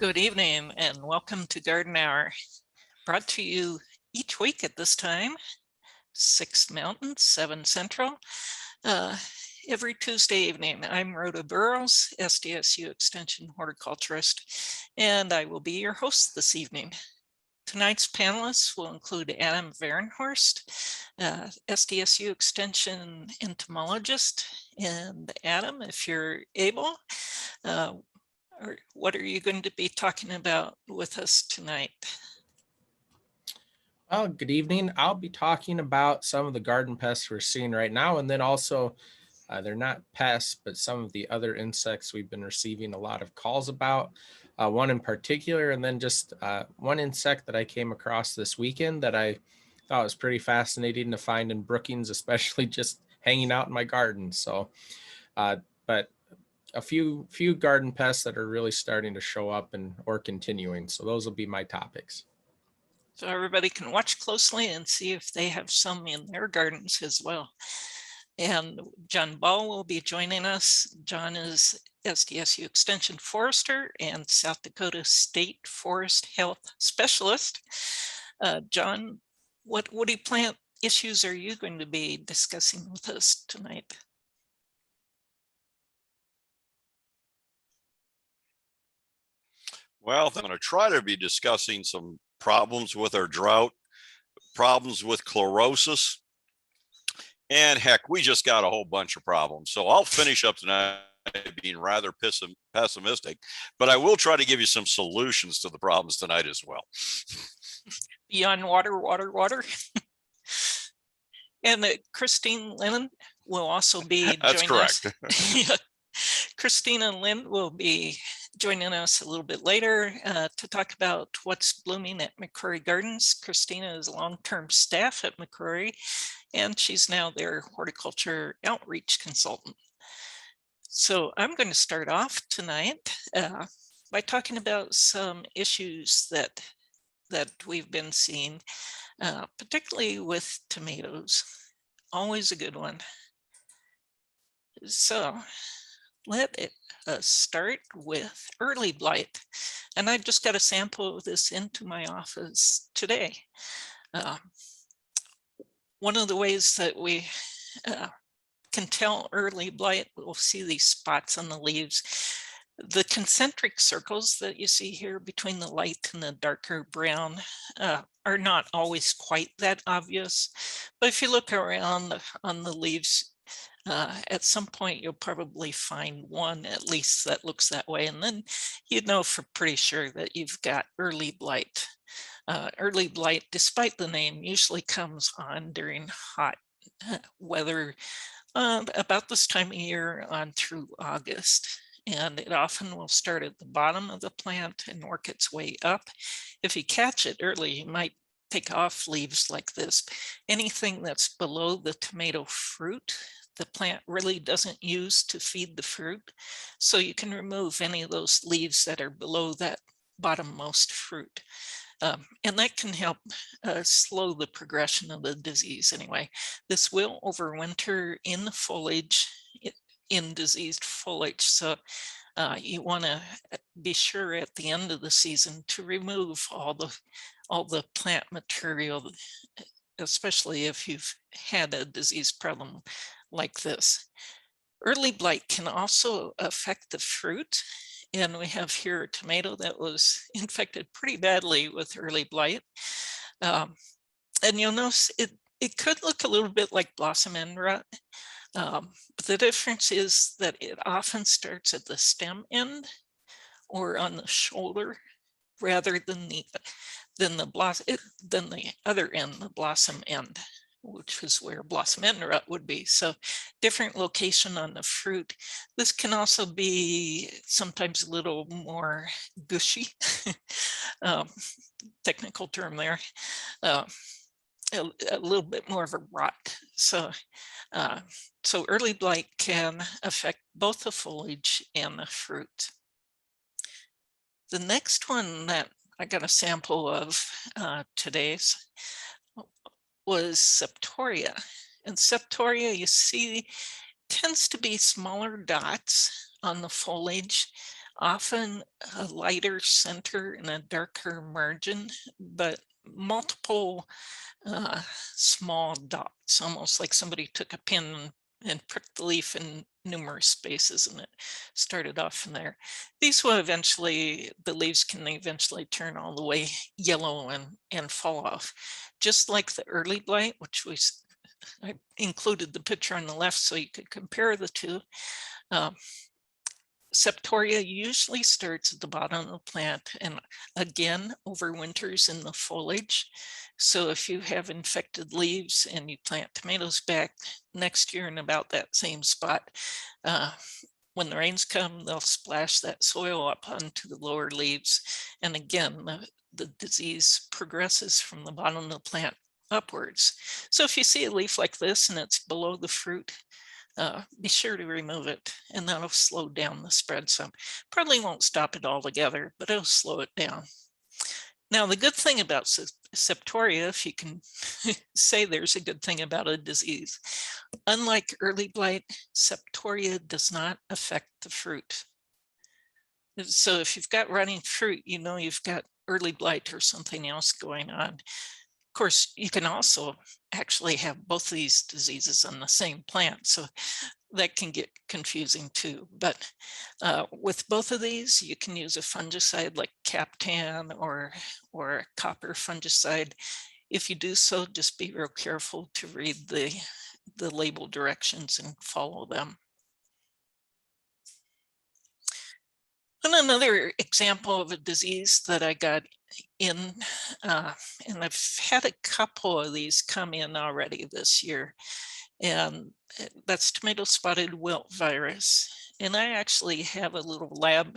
Good evening and welcome to Garden Hour, brought to you each week at this time, 6 Mountain, 7 Central, every Tuesday evening. I'm Rhoda Burrows, SDSU Extension Horticulturist, and I will be your host this evening. Tonight's panelists will include Adam Varenhorst, SDSU Extension Entomologist. And Adam, if you're able, what are you going to be talking about with us tonight? Well, good evening. I'll be talking about some of the garden pests we're seeing right now, and then also they're not pests, but some of the other insects we've been receiving a lot of calls about, one in particular, and then just one insect that I came across this weekend that I thought was pretty fascinating to find in Brookings, especially just hanging out in my garden. So, but a few garden pests that are really starting to show up or continuing. So those will be my topics. So everybody can watch closely and see if they have some in their gardens as well. And John Ball will be joining us. John is SDSU Extension Forester and South Dakota State Forest Health Specialist. John, what woody plant issues are you going to be discussing with us tonight? Well, I'm going to try to be discussing some problems with our drought, problems with chlorosis, and heck, we just got a whole bunch of problems. So I'll finish up tonight being rather pessimistic, but I will try to give you some solutions to the problems tonight as well. Beyond water. And Christina Lind will also be That's joining correct. us. Christina Lind will be joining us a little bit later to talk about what's blooming at McCrory Gardens. Christina is long-term staff at McCrory, and she's now their horticulture outreach consultant. So I'm going to start off tonight by talking about some issues that we've been seeing, particularly with tomatoes. Always a good one. So let us start with early blight. And I just got a sample of this into my office today. One of the ways that we can tell early blight, we'll see these spots on the leaves. The concentric circles that you see here between the light and the darker brown are not always quite that obvious. But if you look around on the leaves, at some point you'll probably find one at least that looks that way, and then you know for pretty sure that you've got early blight. Early blight, despite the name, usually comes on during hot weather about this time of year on through August. And it often will start at the bottom of the plant and work its way up. If you catch it early, you might take off leaves like this. Anything that's below the tomato fruit, the plant really doesn't use to feed the fruit. So you can remove any of those leaves that are below that bottommost fruit. And that can help slow the progression of the disease anyway. This will overwinter in the foliage, in diseased foliage. So you want to be sure at the end of the season to remove all the plant material, especially if you've had a disease problem like this. Early blight can also affect the fruit. And we have here a tomato that was infected pretty badly with early blight. And you'll notice it could look a little bit like blossom end rot. But the difference is that it often starts at the stem end or on the shoulder rather than the other end, the blossom end, which is where blossom end rot would be. So different location on the fruit. This can also be sometimes a little more gushy, technical term there, a little bit more of a rot. So early blight can affect both the foliage and the fruit. The next one that I got a sample of today's was Septoria. And Septoria, you see, tends to be smaller dots on the foliage. often a lighter center and a darker margin, but multiple small dots, almost like somebody took a pin and pricked the leaf in numerous spaces and it started off from there. These will eventually, the leaves can eventually turn all the way yellow and fall off. Just like the early blight, which I included the picture on the left so you could compare the two. Septoria usually starts at the bottom of the plant and again overwinters in the foliage. So if you have infected leaves and you plant tomatoes back next year in about that same spot, when the rains come, they'll splash that soil up onto the lower leaves. And again, the disease progresses from the bottom of the plant upwards. So if you see a leaf like this and it's below the fruit, be sure to remove it, and that'll slow down the spread some. Probably won't stop it altogether, but it'll slow it down. Now, the good thing about Septoria, if you can say there's a good thing about a disease, unlike early blight, Septoria does not affect the fruit. So if you've got running fruit, you know you've got early blight or something else going on. Of course, you can also actually have both of these diseases on the same plant, so that can get confusing too. But with both of these, you can use a fungicide like Captan or a copper fungicide. If you do so, just be real careful to read the label directions and follow them. And another example of a disease that I got in, and I've had a couple of these come in already this year, and that's tomato spotted wilt virus. And I actually have a little lab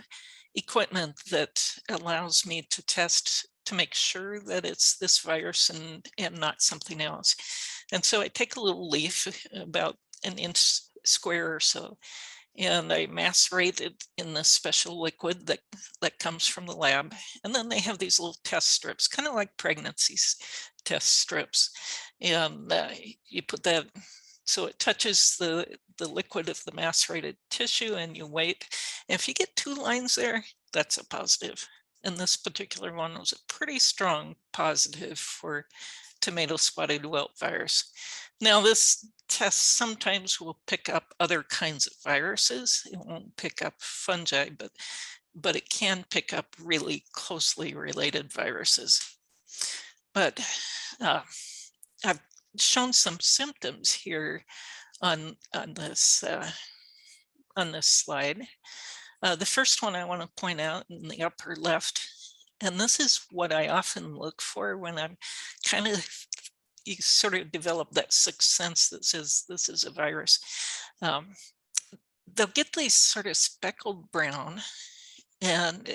equipment that allows me to test to make sure that it's this virus and not something else. And so I take a little leaf about an inch square or so, and I macerate it in this special liquid that comes from the lab. And then they have these little test strips, kind of like pregnancy test strips. And you put that, so it touches the liquid of the macerated tissue, and you wait. And if you get 2 lines there, that's a positive. And this particular one was a pretty strong positive for tomato spotted wilt virus. Now, this test sometimes will pick up other kinds of viruses. It won't pick up fungi, but it can pick up really closely related viruses. But I've shown some symptoms here on this slide. The first one I want to point out in the upper left, and this is what I often look for when I'm kind of, you sort of develop that sixth sense that says this is a virus. They'll get these sort of speckled brown, and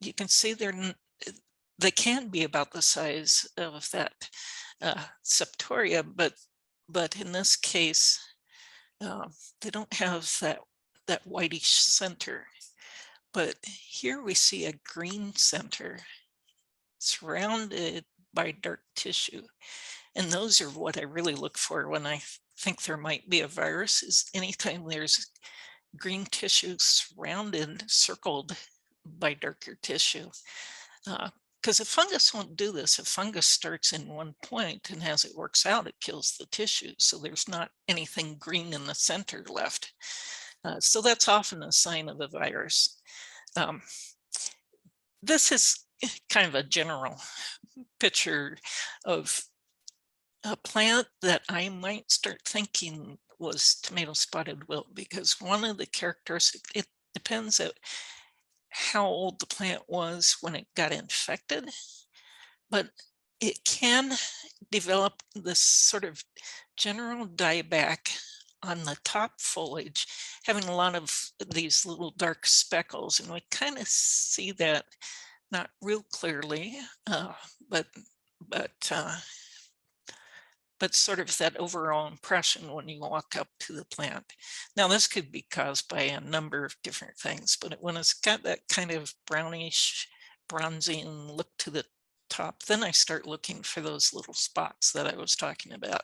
you can see they can be about the size of that Septoria, but in this case, they don't have that whitish center. But here we see a green center surrounded by dark tissue. And those are what I really look for when I think there might be a virus, is anytime there's green tissue surrounded, circled by darker tissue. Because a fungus won't do this. A fungus starts in one point, and as it works out, it kills the tissue. So there's not anything green in the center left. So that's often a sign of a virus. This is kind of a general picture of a plant that I might start thinking was tomato spotted wilt, because one of the characteristics, it depends on how old the plant was when it got infected, but it can develop this sort of general dieback on the top foliage, having a lot of these little dark speckles, and we kind of see that not real clearly, but sort of that overall impression when you walk up to the plant. Now, this could be caused by a number of different things, but when it's got that kind of brownish, bronzing look to the top, then I start looking for those little spots that I was talking about.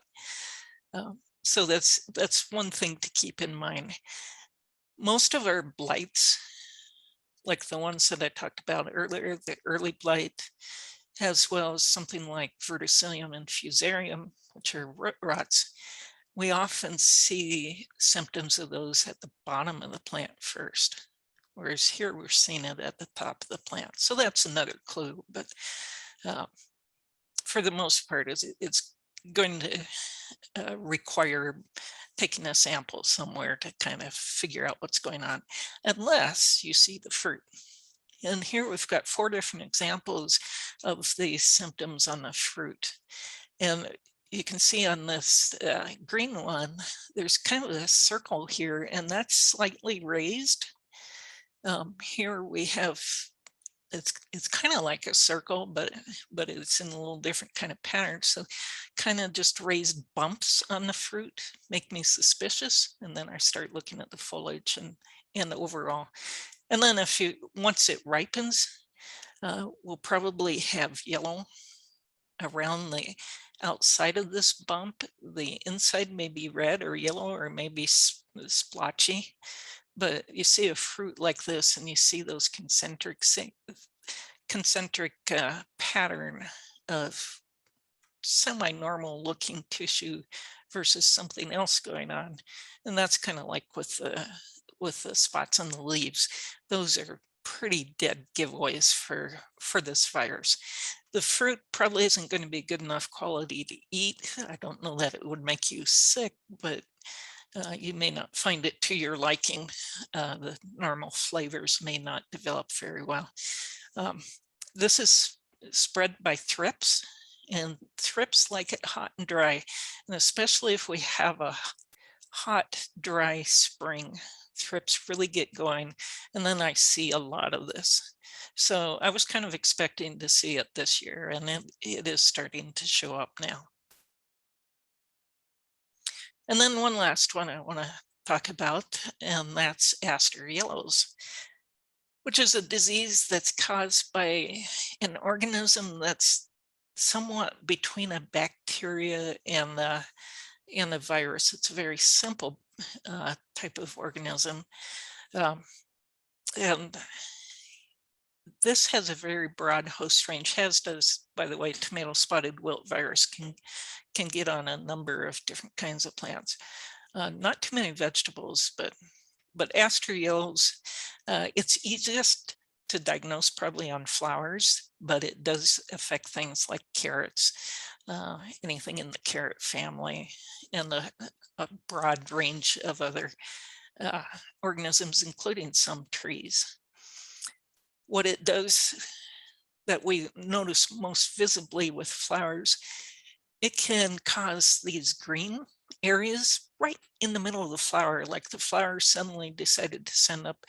So that's one thing to keep in mind. Most of our blights, like the ones that I talked about earlier, the early blight, as well as something like Verticillium and Fusarium, which are root rots, we often see symptoms of those at the bottom of the plant first, whereas here we're seeing it at the top of the plant. So that's another clue, but for the most part, it's going to require taking a sample somewhere to kind of figure out what's going on, unless you see the fruit. And here we've got 4 different examples of the symptoms on the fruit. And you can see on this green one, there's kind of a circle here, and that's slightly raised. Here we have, it's kind of like a circle, but it's in a little different kind of pattern. So kind of just raised bumps on the fruit make me suspicious. And then I start looking at the foliage and overall. And then once it ripens, we'll probably have yellow around the outside of this bump. The inside may be red or yellow or maybe splotchy. But you see a fruit like this and you see those concentric pattern of semi-normal looking tissue versus something else going on. And that's kind of like with the spots on the leaves. Those are pretty dead giveaways for this virus. The fruit probably isn't going to be good enough quality to eat. I don't know that it would make you sick, but you may not find it to your liking. The normal flavors may not develop very well. This is spread by thrips, and thrips like it hot and dry. And especially if we have a hot, dry spring, thrips really get going. And then I see a lot of this. So I was kind of expecting to see it this year, and it is starting to show up now. And then one last one I want to talk about, and that's Aster Yellows, which is a disease that's caused by an organism that's somewhat between a bacteria and a virus. It's a very simple type of organism. And this has a very broad host range, as does, by the way, tomato spotted wilt virus can get on a number of different kinds of plants. Not too many vegetables, but Aster Yellows, it's easiest to diagnose probably on flowers, but it does affect things like carrots, anything in the carrot family, and a broad range of other organisms, including some trees. What it does that we notice most visibly with flowers, it can cause these green areas right in the middle of the flower, like the flower suddenly decided to send up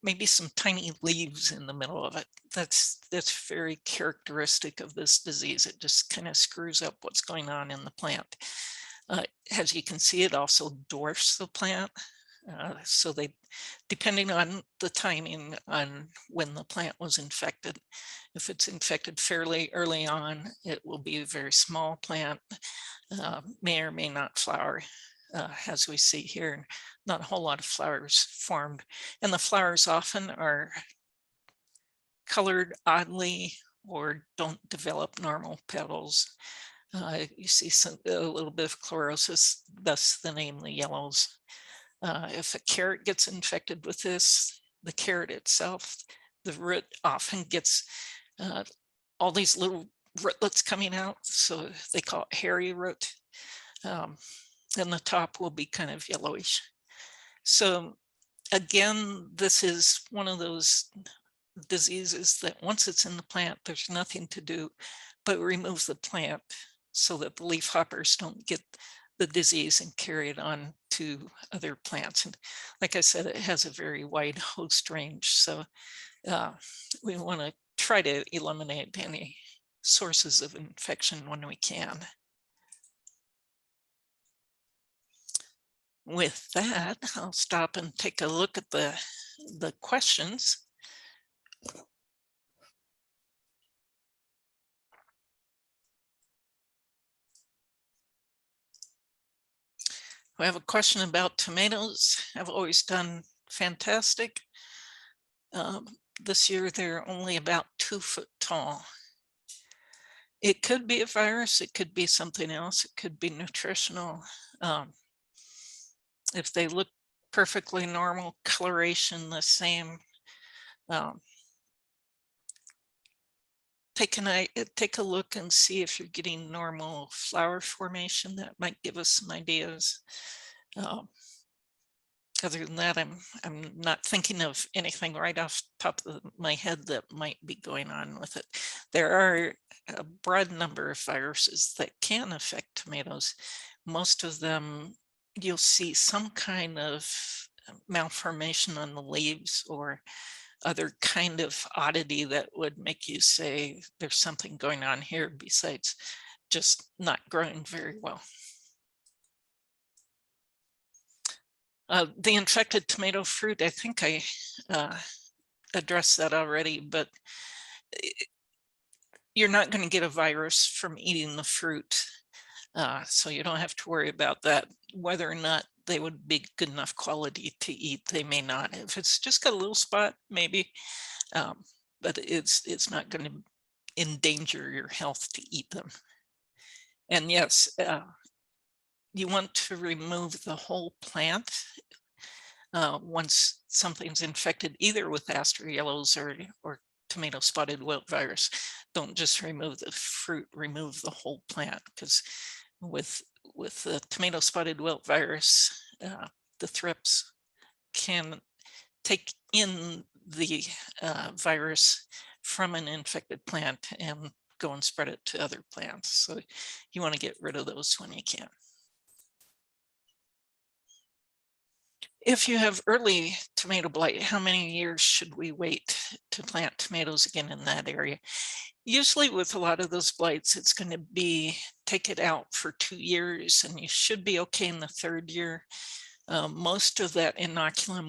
maybe some tiny leaves in the middle of it. That's very characteristic of this disease. It just kind of screws up what's going on in the plant. As you can see, it also dwarfs the plant. So depending on the timing on when the plant was infected, if it's infected fairly early on, it will be a very small plant, may or may not flower, as we see here. Not a whole lot of flowers formed, and the flowers often are colored oddly or don't develop normal petals. You see a little bit of chlorosis, thus the name the yellows. If a carrot gets infected with this, the carrot itself, the root often gets all these little rootlets coming out, so they call it hairy root. And the top will be kind of yellowish. So again, this is one of those diseases that once it's in the plant, there's nothing to do but remove the plant so that the leaf hoppers don't get the disease and carry it on to other plants. And like I said, it has a very wide host range. So we want to try to eliminate any sources of infection when we can. With that, I'll stop and take a look at the questions. We have a question about tomatoes. I've always done fantastic. This year, they're only about 2 foot tall. It could be a virus, it could be something else, it could be nutritional. If they look perfectly normal, coloration the same, take a look and see if you're getting normal flower formation. That might give us some ideas. Other than that, I'm not thinking of anything right off the top of my head that might be going on with it. There are a broad number of viruses that can affect tomatoes. Most of them, you'll see some kind of malformation on the leaves or other kind of oddity that would make you say there's something going on here besides just not growing very well. The infected tomato fruit, I think I addressed that already, but you're not going to get a virus from eating the fruit. So you don't have to worry about that. Whether or not they would be good enough quality to eat, they may not. If it's just got a little spot, maybe, but it's not going to endanger your health to eat them. And yes, you want to remove the whole plant once something's infected, either with Aster Yellows or tomato spotted wilt virus. Don't just remove the fruit, remove the whole plant, because with the tomato spotted wilt virus, the thrips can take in the virus from an infected plant and go and spread it to other plants. So you want to get rid of those when you can. If you have early tomato blight, how many years should we wait to plant tomatoes again in that area? Usually with a lot of those blights, it's going to be take it out for 2 years and you should be okay in the 3rd year. Most of that inoculum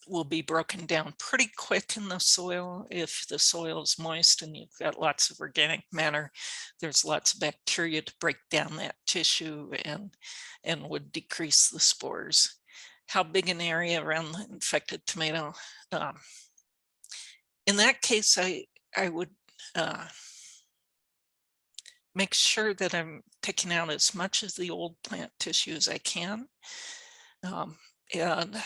will be broken down pretty quick in the soil. If the soil is moist and you've got lots of organic matter, there's lots of bacteria to break down that tissue and would decrease the spores. How big an area around the infected tomato? In that case, I would make sure that I'm taking out as much of the old plant tissue as I can. And,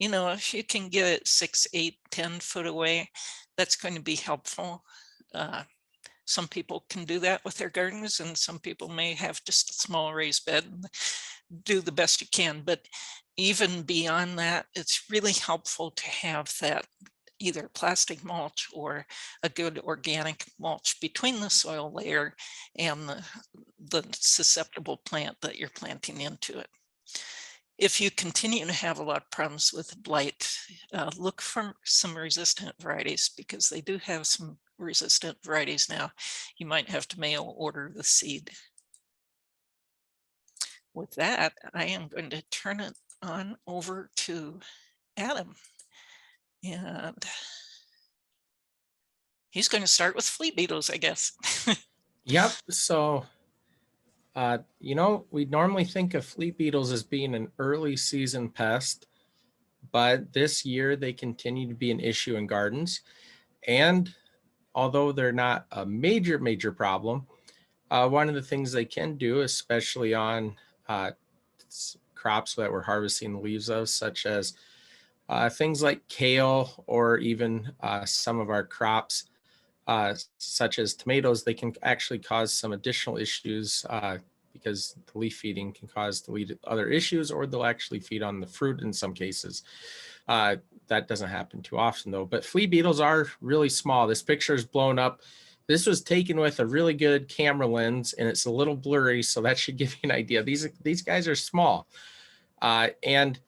you know, if you can get it 6, 8, 10 foot away, that's going to be helpful. Some people can do that with their gardens, and some people may have just a small raised bed and do the best you can. But even beyond that, it's really helpful to have that either plastic mulch or a good organic mulch between the soil layer and the susceptible plant that you're planting into it. If you continue to have a lot of problems with blight, look for some resistant varieties, because they do have some resistant varieties now. You might have to mail order the seed. With that, I am going to turn it on over to Adam. And he's going to start with flea beetles, I guess. Yep. So, you know, we normally think of flea beetles as being an early season pest, but this year they continue to be an issue in gardens. And although they're not a major problem, one of the things they can do, especially on crops that we're harvesting the leaves of, such as things like kale, or even some of our crops, such as tomatoes, they can actually cause some additional issues because the leaf feeding can cause the lead other issues, or they'll actually feed on the fruit in some cases. That doesn't happen too often though. But flea beetles are really small. This picture is blown up. This was taken with a really good camera lens, and it's a little blurry, so that should give you an idea. These guys are small. And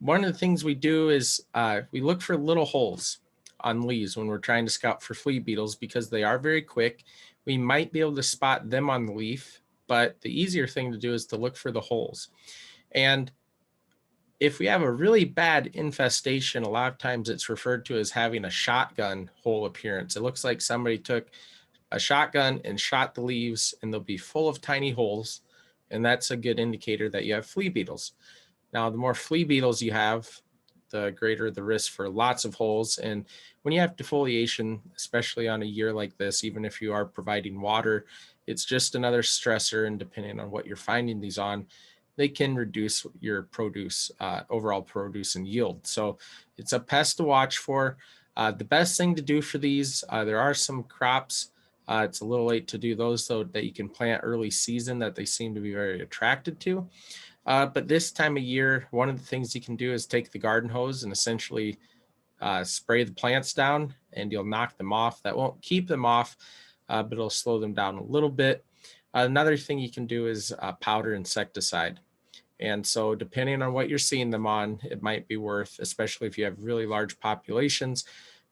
one of the things we do is we look for little holes on leaves when we're trying to scout for flea beetles, because they are very quick. We might be able to spot them on the leaf, but the easier thing to do is to look for the holes. And if we have a really bad infestation, a lot of times it's referred to as having a shotgun hole appearance. It looks like somebody took a shotgun and shot the leaves, and they'll be full of tiny holes. And that's a good indicator that you have flea beetles. Now, the more flea beetles you have, the greater the risk for lots of holes. And when you have defoliation, especially on a year like this, even if you are providing water, it's just another stressor. And depending on what you're finding these on, they can reduce your produce, overall produce and yield. So it's a pest to watch for. The best thing to do for these, there are some crops. It's a little late to do those, though, that you can plant early season that they seem to be very attracted to. But this time of year, one of the things you can do is take the garden hose and essentially spray the plants down, and you'll knock them off. That won't keep them off, but it'll slow them down a little bit. Another thing you can do is powder insecticide. And so depending on what you're seeing them on, it might be worth, especially if you have really large populations,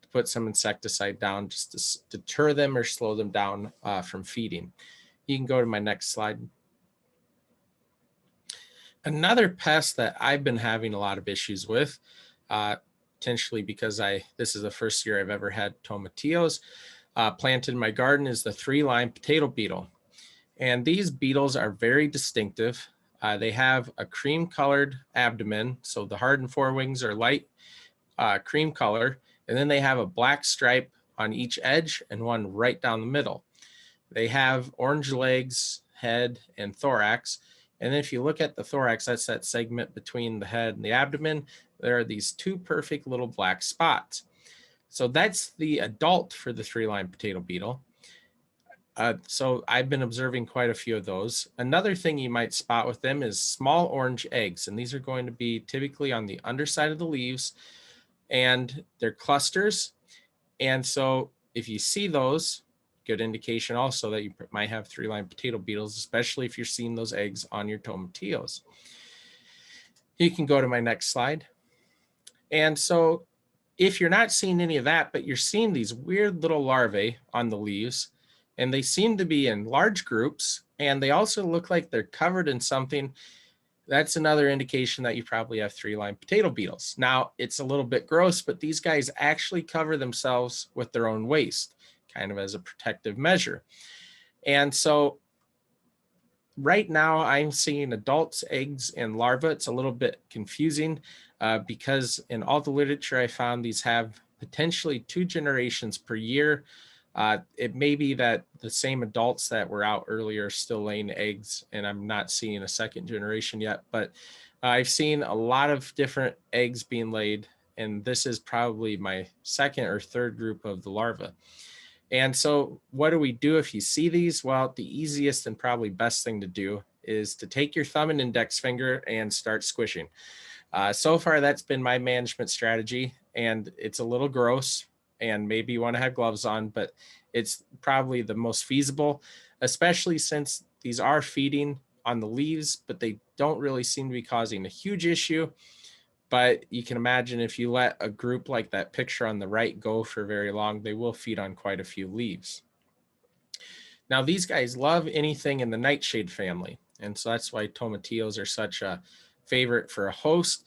to put some insecticide down just to deter them or slow them down from feeding. You can go to my next slide. Another pest that I've been having a lot of issues with, potentially because this is the first year I've ever had tomatillos planted in my garden, is the three-line potato beetle. And these beetles are very distinctive. They have a cream-colored abdomen, so the hardened forewings are light cream color, and then they have a black stripe on each edge and one right down the middle. They have orange legs, head, and thorax. And if you look at the thorax, that's that segment between the head and the abdomen. There are these two perfect little black spots. So that's the adult for the three-line potato beetle. So I've been observing quite a few of those. Another thing you might spot with them is small orange eggs. And these are going to be typically on the underside of the leaves, and they're clusters. And so if you see those, good indication also that you might have three-line potato beetles, especially if you're seeing those eggs on your tomatillos. You can go to my next slide. And so if you're not seeing any of that, but you're seeing these weird little larvae on the leaves, and they seem to be in large groups, and they also look like they're covered in something, that's another indication that you probably have three-line potato beetles. Now, it's a little bit gross, but these guys actually cover themselves with their own waste, kind of as a protective measure. And so right now I'm seeing adults, eggs, and larvae. It's a little bit confusing because in all the literature I found, these have potentially 2 generations per year. It may be that the same adults that were out earlier are still laying eggs, and I'm not seeing a second generation yet, but I've seen a lot of different eggs being laid, and this is probably my second or third group of the larvae. And so what do we do if you see these? Well, the easiest and probably best thing to do is to take your thumb and index finger and start squishing. So far, that's been my management strategy, and it's a little gross, and maybe you want to have gloves on, but it's probably the most feasible, especially since these are feeding on the leaves, but they don't really seem to be causing a huge issue. But you can imagine if you let a group like that picture on the right go for very long, they will feed on quite a few leaves. Now, these guys love anything in the nightshade family, and so that's why tomatillos are such a favorite for a host.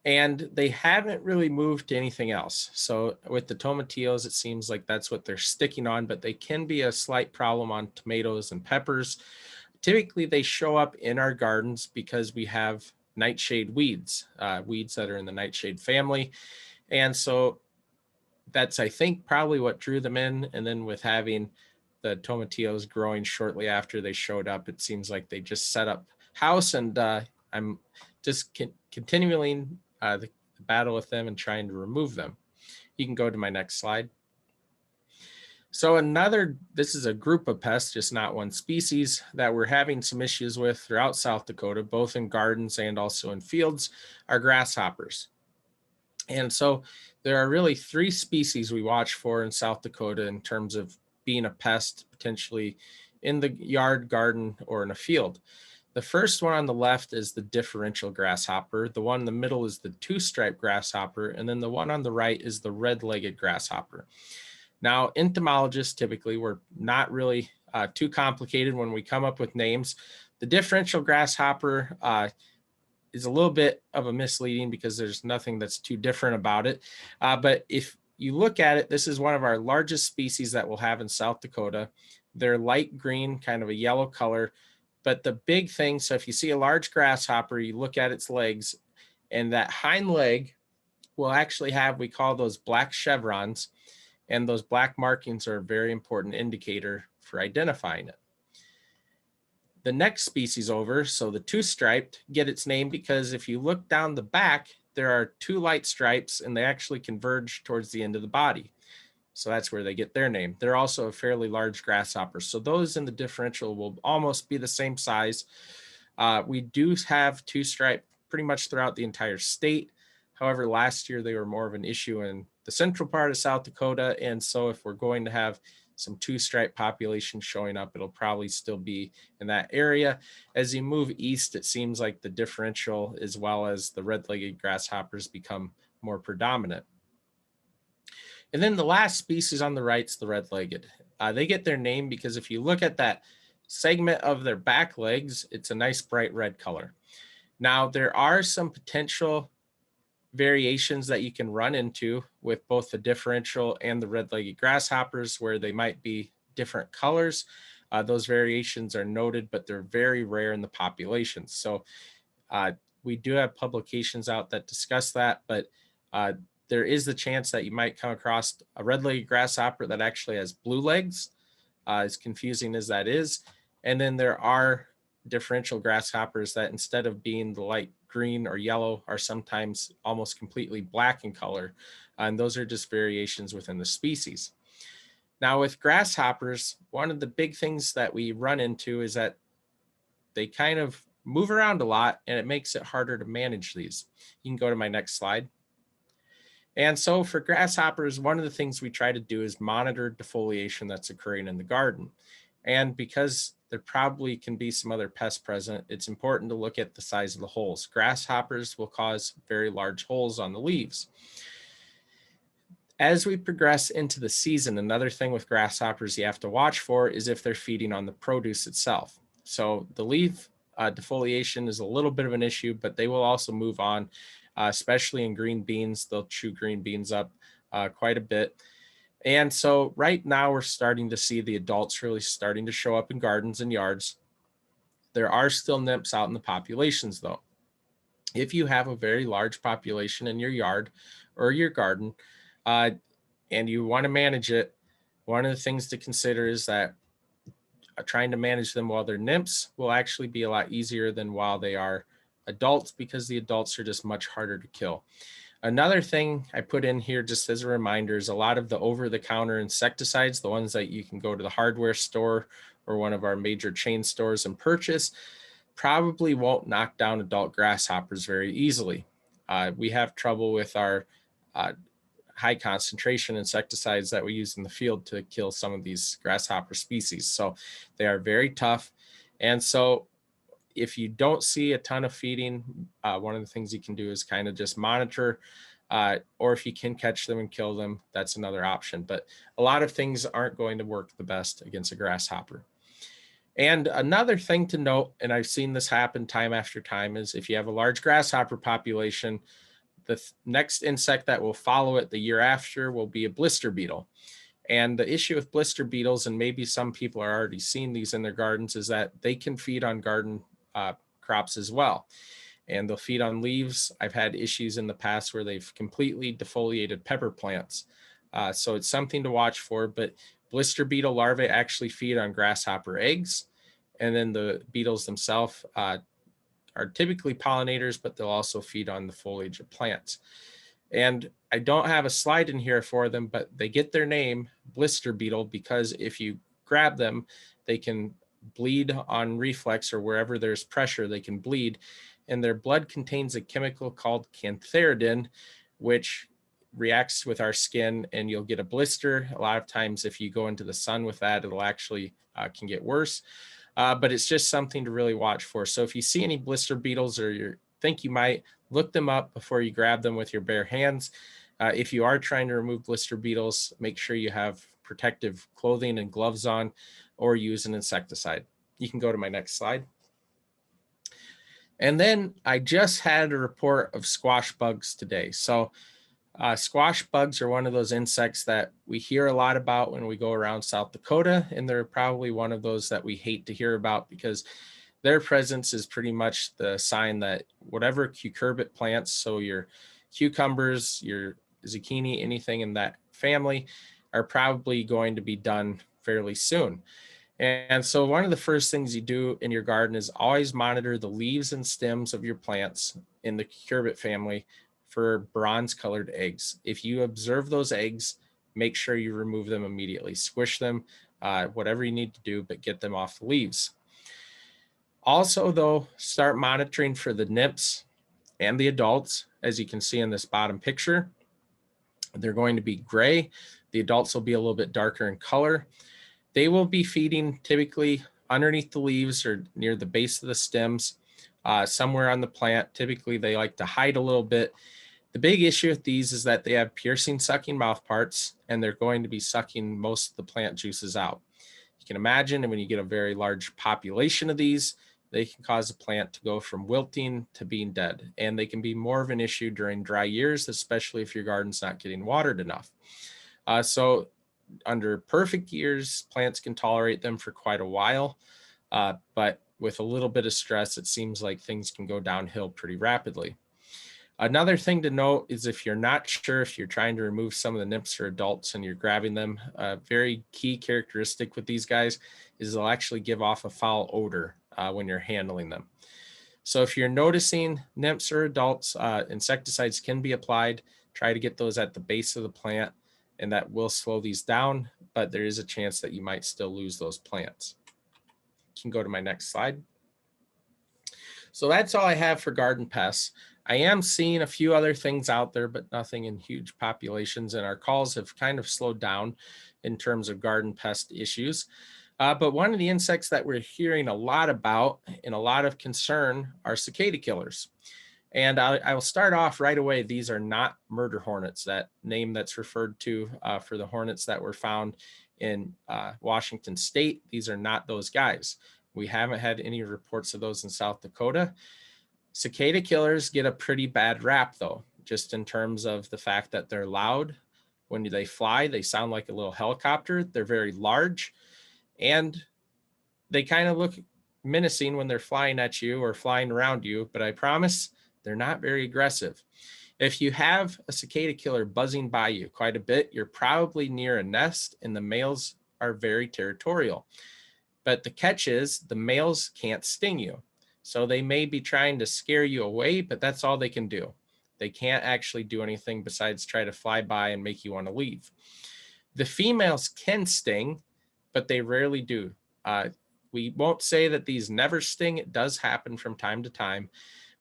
And they haven't really moved to anything else. So with the tomatillos, it seems like that's what they're sticking on, but they can be a slight problem on tomatoes and peppers. Typically, they show up in our gardens because we have nightshade weeds, weeds that are in the nightshade family. And so that's, I think, probably what drew them in. And then with having the tomatillos growing shortly after they showed up, it seems like they just set up house, and I'm just continuing the battle with them and trying to remove them. You can go to my next slide. So this is a group of pests, just not one species, that we're having some issues with throughout South Dakota, both in gardens and also in fields, are grasshoppers. And so there are really 3 species we watch for in South Dakota in terms of being a pest, potentially in the yard, garden, or in a field. The first one on the left is the differential grasshopper. The one in the middle is the 2-striped grasshopper. And then the one on the right is the red-legged grasshopper. Now, entomologists typically were not really too complicated when we come up with names. The differential grasshopper is a little bit of a misleading because there's nothing that's too different about it. But if you look at it, this is one of our largest species that we'll have in South Dakota. They're light green, kind of a yellow color. But the big thing, so if you see a large grasshopper, you look at its legs, and that hind leg will actually have, we call those black chevrons, and those black markings are a very important indicator for identifying it. The next species over, so the two-striped, get its name because if you look down the back, there are two light stripes and they actually converge towards the end of the body. So that's where they get their name. They're also a fairly large grasshopper. So those in the differential will almost be the same size. We do have two-stripe pretty much throughout the entire state. However, last year they were more of an issue in the central part of South Dakota. And so if we're going to have some two-stripe population showing up, it'll probably still be in that area. As you move east, it seems like the differential as well as the red-legged grasshoppers become more predominant. And then the last species on the right is the red-legged. They get their name because if you look at that segment of their back legs, it's a nice bright red color. Now, there are some potential variations that you can run into with both the differential and the red-legged grasshoppers where they might be different colors. Those variations are noted, but they're very rare in the population. So we do have publications out that discuss that, but there is the chance that you might come across a red-legged grasshopper that actually has blue legs, as confusing as that is. And then there are differential grasshoppers that instead of being the light green or yellow are sometimes almost completely black in color. And those are just variations within the species. Now with grasshoppers, one of the big things that we run into is that they kind of move around a lot and it makes it harder to manage these. You can go to my next slide. And so for grasshoppers, one of the things we try to do is monitor defoliation that's occurring in the garden. And because there probably can be some other pests present, it's important to look at the size of the holes. Grasshoppers will cause very large holes on the leaves. As we progress into the season, another thing with grasshoppers you have to watch for is if they're feeding on the produce itself. So the leaf defoliation is a little bit of an issue, but they will also move on, especially in green beans. They'll chew green beans up quite a bit. And so right now we're starting to see the adults really starting to show up in gardens and yards. There are still nymphs out in the populations though. If you have a very large population in your yard or your garden and you want to manage it, one of the things to consider is that trying to manage them while they're nymphs will actually be a lot easier than while they are adults because the adults are just much harder to kill. Another thing I put in here just as a reminder is a lot of the over-the-counter insecticides, the ones that you can go to the hardware store or one of our major chain stores and purchase, probably won't knock down adult grasshoppers very easily. We have trouble with our high concentration insecticides that we use in the field to kill some of these grasshopper species. So they are very tough. And so if you don't see a ton of feeding, one of the things you can do is kind of just monitor, or if you can catch them and kill them, that's another option. But a lot of things aren't going to work the best against a grasshopper. And another thing to note, and I've seen this happen time after time, is if you have a large grasshopper population, the next insect that will follow it the year after will be a blister beetle. And the issue with blister beetles, and maybe some people are already seeing these in their gardens, is that they can feed on garden crops as well. And they'll feed on leaves. I've had issues in the past where they've completely defoliated pepper plants. So it's something to watch for, but blister beetle larvae actually feed on grasshopper eggs. And then the beetles themselves are typically pollinators, but they'll also feed on the foliage of plants. And I don't have a slide in here for them, but they get their name blister beetle because if you grab them, they can bleed on reflex or wherever there's pressure, they can bleed. And their blood contains a chemical called cantharidin, which reacts with our skin and you'll get a blister. A lot of times if you go into the sun with that, it'll actually can get worse. But it's just something to really watch for. So if you see any blister beetles or you think you might, look them up before you grab them with your bare hands. If you are trying to remove blister beetles, make sure you have protective clothing and gloves on or use an insecticide. You can go to my next slide. And then I just had a report of squash bugs today. So squash bugs are one of those insects that we hear a lot about when we go around South Dakota, and they're probably one of those that we hate to hear about because their presence is pretty much the sign that whatever cucurbit plants, so your cucumbers, your zucchini, anything in that family are probably going to be done fairly soon. And so one of the first things you do in your garden is always monitor the leaves and stems of your plants in the cucurbit family for bronze colored eggs. If you observe those eggs, make sure you remove them immediately. Squish them, whatever you need to do, but get them off the leaves. Also, though, start monitoring for the nymphs and the adults. As you can see in this bottom picture, they're going to be gray. The adults will be a little bit darker in color. They will be feeding typically underneath the leaves or near the base of the stems, somewhere on the plant. Typically, they like to hide a little bit. The big issue with these is that they have piercing, sucking mouth parts, and they're going to be sucking most of the plant juices out. You can imagine when you get a very large population of these, they can cause a plant to go from wilting to being dead. And they can be more of an issue during dry years, especially if your garden's not getting watered enough. So under perfect years, plants can tolerate them for quite a while. But with a little bit of stress, it seems like things can go downhill pretty rapidly. Another thing to note is if you're not sure if you're trying to remove some of the nymphs or adults and you're grabbing them, a very key characteristic with these guys is they'll actually give off a foul odor when you're handling them. So if you're noticing nymphs or adults, insecticides can be applied. Try to get those at the base of the plant, and that will slow these down, but there is a chance that you might still lose those plants. You can go to my next slide. So that's all I have for garden pests. I am seeing a few other things out there, but nothing in huge populations, and our calls have kind of slowed down in terms of garden pest issues. But one of the insects that we're hearing a lot about and a lot of concern are cicada killers. And I will start off right away. These are not murder hornets, that name that's referred to for the hornets that were found in Washington State. These are not those guys. We haven't had any reports of those in South Dakota. Cicada killers get a pretty bad rap, though, just in terms of the fact that they're loud. When they fly, they sound like a little helicopter. They're very large, and they kind of look menacing when they're flying at you or flying around you, but I promise they're not very aggressive. If you have a cicada killer buzzing by you quite a bit, you're probably near a nest, and the males are very territorial. But the catch is the males can't sting you. So they may be trying to scare you away, but that's all they can do. They can't actually do anything besides try to fly by and make you want to leave. The females can sting, but they rarely do. We won't say that these never sting. It does happen from time to time.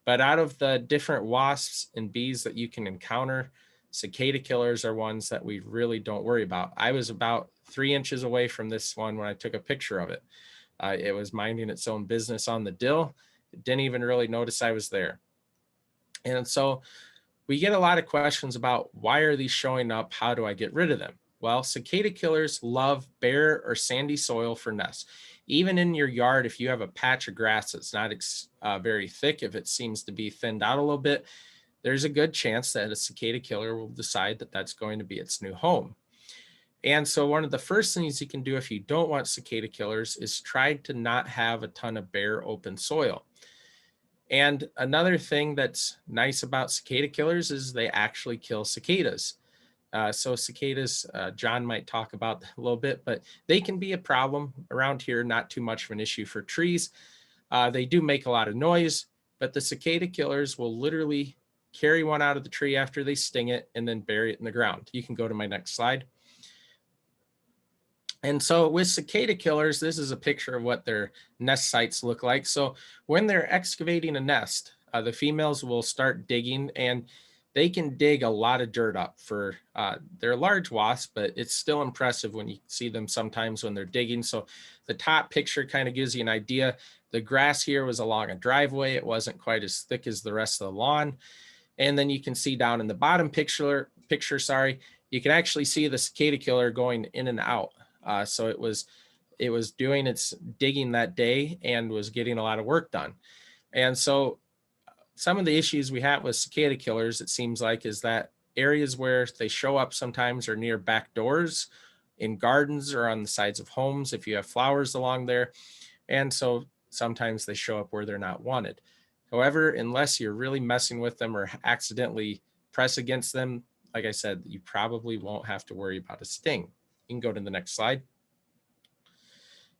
But out of the different wasps and bees that you can encounter, cicada killers are ones that we really don't worry about. I was about 3 inches away from this one when I took a picture of it. It was minding its own business on the dill. It didn't even really notice I was there. And so we get a lot of questions about why are these showing up? How do I get rid of them? Well, cicada killers love bare or sandy soil for nests. Even in your yard, if you have a patch of grass that's not very thick, if it seems to be thinned out a little bit, there's a good chance that a cicada killer will decide that that's going to be its new home. And so one of the first things you can do if you don't want cicada killers is try to not have a ton of bare open soil. And another thing that's nice about cicada killers is they actually kill cicadas. So cicadas, John might talk about a little bit, but they can be a problem around here, not too much of an issue for trees. They do make a lot of noise, but the cicada killers will literally carry one out of the tree after they sting it and then bury it in the ground. You can go to my next slide. And so with cicada killers, this is a picture of what their nest sites look like. So when they're excavating a nest, the females will start digging, and they can dig a lot of dirt up for, they're large wasps, but it's still impressive when you see them sometimes when they're digging. So the top picture kind of gives you an idea. The grass here was along a driveway. It wasn't quite as thick as the rest of the lawn. And then you can see down in the bottom picture, you can actually see the cicada killer going in and out. So it was doing its digging that day and was getting a lot of work done. And so some of the issues we have with cicada killers, it seems like, is that areas where they show up sometimes are near back doors, in gardens, or on the sides of homes if you have flowers along there. And so sometimes they show up where they're not wanted. However, unless you're really messing with them or accidentally press against them, like I said, you probably won't have to worry about a sting. You can go to the next slide.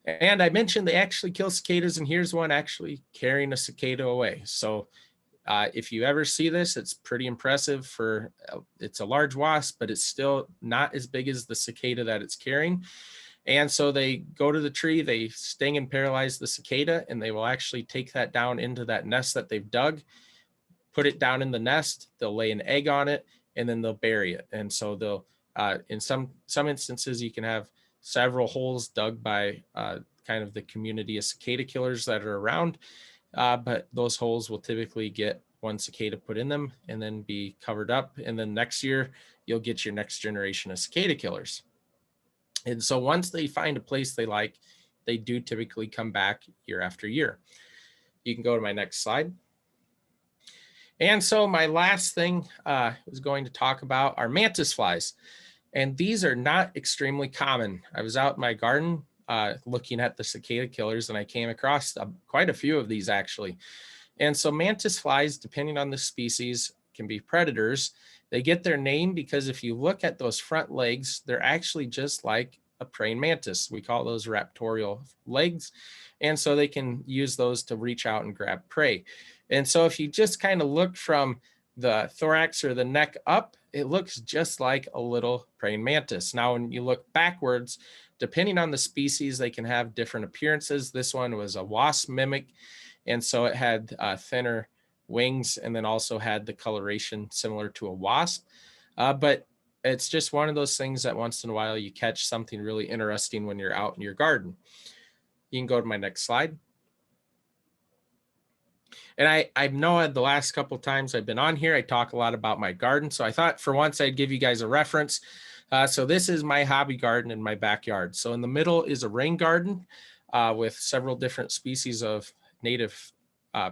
And I mentioned they actually kill cicadas, and here's one actually carrying a cicada away. So if you ever see this, it's pretty impressive. It's a large wasp, but it's still not as big as the cicada that it's carrying. And so they go to the tree, they sting and paralyze the cicada, and they will actually take that down into that nest that they've dug, put it down in the nest, they'll lay an egg on it, and then they'll bury it. And so they'll, in some instances, you can have several holes dug by kind of the community of cicada killers that are around. But those holes will typically get one cicada put in them and then be covered up. And then next year, you'll get your next generation of cicada killers. And so once they find a place they like, they do typically come back year after year. You can go to my next slide. And so my last thing I was going to talk about are mantis flies. And these are not extremely common. I was out in my garden looking at the cicada killers, and I came across quite a few of these actually. And so mantis flies, depending on the species, can be predators. They get their name because if you look at those front legs, they're actually just like a praying mantis. We call those raptorial legs. And so they can use those to reach out and grab prey. And so if you just kind of look from the thorax or the neck up, it looks just like a little praying mantis. Now, when you look backwards, depending on the species, they can have different appearances. This one was a wasp mimic, and so it had thinner wings and then also had the coloration similar to a wasp. But it's just one of those things that once in a while you catch something really interesting when you're out in your garden. You can go to my next slide. And I know the last couple of times I've been on here, I talk a lot about my garden. So I thought for once I'd give you guys a reference. So this is my hobby garden in my backyard. So in the middle is a rain garden with several different species of native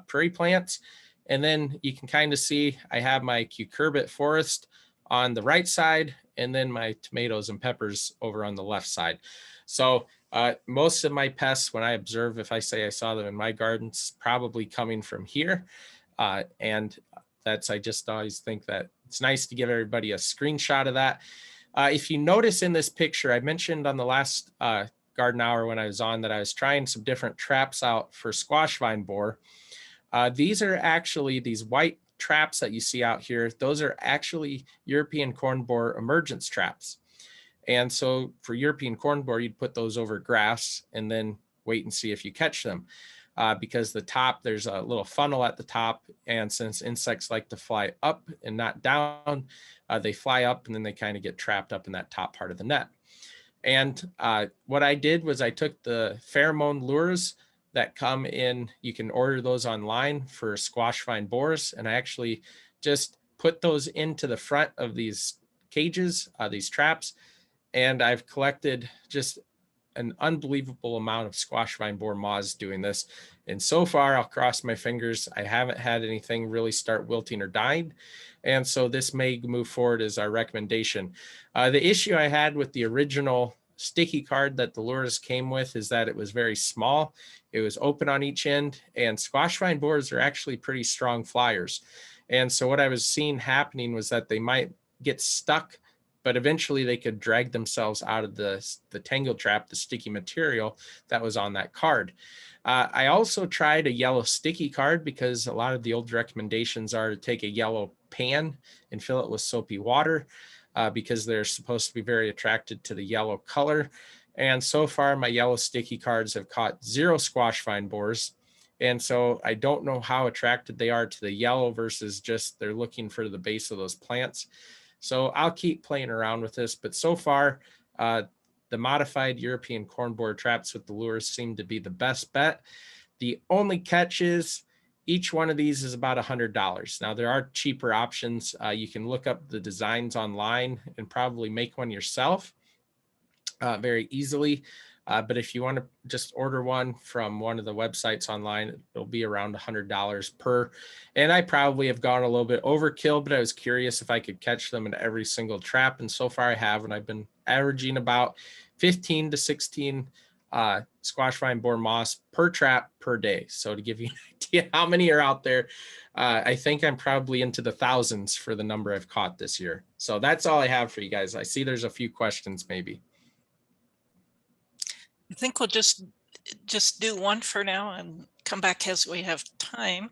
prairie plants. And then you can kind of see I have my cucurbit forest on the right side, and then my tomatoes and peppers over on the left side. So most of my pests, when I observe, if I say I saw them in my gardens, probably coming from here. And I just always think that it's nice to give everybody a screenshot of that. If you notice in this picture, I mentioned on the last garden hour when I was on that I was trying some different traps out for squash vine borer. These are actually these white traps that you see out here. Those are actually European corn borer emergence traps. And so for European corn borer, you'd put those over grass and then wait and see if you catch them. Because the top, there's a little funnel at the top. And since insects like to fly up and not down, they fly up and then they kind of get trapped up in that top part of the net. And what I did was I took the pheromone lures that come in, you can order those online for squash vine borers. And I actually just put those into the front of these cages, these traps. And I've collected just an unbelievable amount of squash vine borer moths doing this. And so far, I'll cross my fingers, I haven't had anything really start wilting or dying. And so this may move forward as our recommendation. The issue I had with the original sticky card that the lures came with is that it was very small. It was open on each end, and squash vine borers are actually pretty strong flyers. And so what I was seeing happening was that they might get stuck, but eventually they could drag themselves out of the tangle trap, the sticky material that was on that card. I also tried a yellow sticky card because a lot of the old recommendations are to take a yellow pan and fill it with soapy water because they're supposed to be very attracted to the yellow color. And so far, my yellow sticky cards have caught 0 squash vine borers. And so I don't know how attracted they are to the yellow versus just they're looking for the base of those plants. So I'll keep playing around with this, but so far, the modified European corn borer traps with the lures seem to be the best bet. The only catch is each one of these is about $100. Now there are cheaper options. You can look up the designs online and probably make one yourself very easily. But if you want to just order one from one of the websites online, it'll be around $100 per. And I probably have gone a little bit overkill, but I was curious if I could catch them in every single trap. And so far I have, and I've been averaging about 15 to 16 squash vine borer moths per trap per day. So to give you an idea how many are out there, I think I'm probably into the thousands for the number I've caught this year. So that's all I have for you guys. I see there's a few questions maybe. I think we'll just do one for now and come back as we have time.